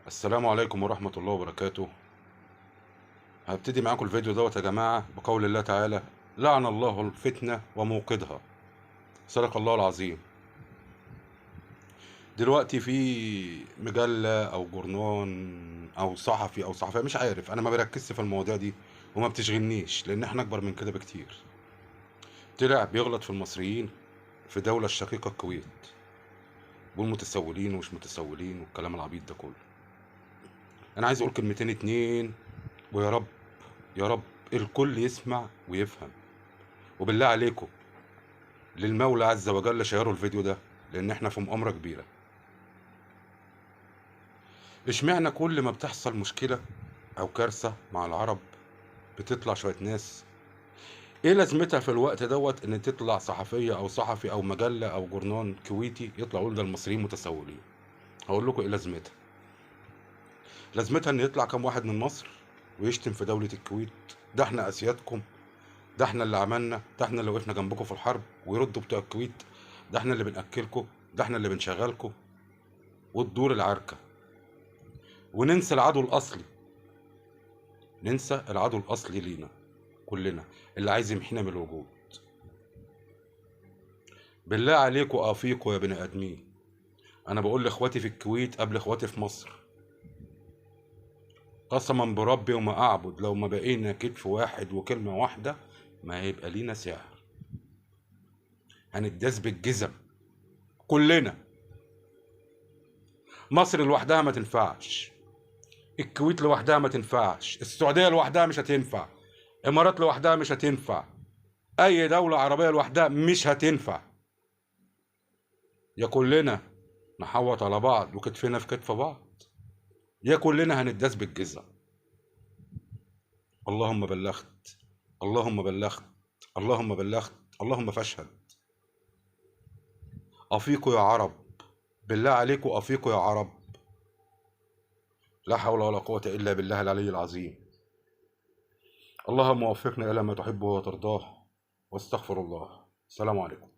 السلام عليكم ورحمة الله وبركاته. هبتدي معاكم الفيديو دوت يا جماعة بقول الله تعالى: لعن الله الفتنة وموقدها. صدق الله العظيم. دلوقتي في مجلة أو جورنان أو صحفي أو صحفية، مش عارف، أنا ما بركزش في المواضيع دي وما بتشغلنيش لأن احنا أكبر من كده بكتير. طلع بيغلط في المصريين في دولة الشقيقة الكويت، بيقول متسولين ومش متسولين والكلام العبيط ده كله. أنا عايز أقول كلمتين اتنين، ويا رب يا رب الكل يسمع ويفهم. وبالله عليكم للمولى عز وجل شيروا الفيديو ده لان احنا في مؤامرة كبيرة. اشمعنى كل ما بتحصل مشكلة او كارثة مع العرب بتطلع شوية ناس؟ ايه لازمتها في الوقت دوت ان تطلع صحفية او صحفي او مجلة او جورنان كويتي يطلع يقول ده المصريين متسولين؟ هقول لكم ايه لازمتها. لازمتها ان يطلع كام واحد من مصر ويشتم في دولة الكويت: ده احنا اسيادكم، ده احنا اللي عملنا، ده احنا اللي وقفنا جنبكم في الحرب، ويردوا بتوع الكويت: ده احنا اللي بنأكلكم، ده احنا اللي بنشغلكم، وتدور العركة. وننسى العدو الأصلي، ننسى العدو الأصلي لينا كلنا اللي عايز يمحينا من الوجود. بالله عليكم أفيقوا يا بني آدمين. أنا بقول لإخواتي في الكويت قبل إخواتي في مصر، قسما بربي وما أعبد، لو ما بقينا كتف واحد وكلمة واحدة ما هيبقى لينا سعر. هنتداس بالجزم كلنا. مصر لوحدها ما تنفعش، الكويت لوحدها ما تنفعش، السعودية لوحدها مش هتنفع، الإمارات لوحدها مش هتنفع، أي دولة عربية لوحدها مش هتنفع. يا كلنا نحوط على بعض وكتفنا في كتف بعض، يا كلنا هنداس بالجزم. اللهم بلغت، اللهم بلغت، اللهم بلغت، اللهم فاشهد. أفيقوا يا عرب، بالله عليكم أفيقوا يا عرب. لا حول ولا قوة إلا بالله العلي العظيم. اللهم وفقنا إلى ما تحبه وترضاه، واستغفر الله. السلام عليكم.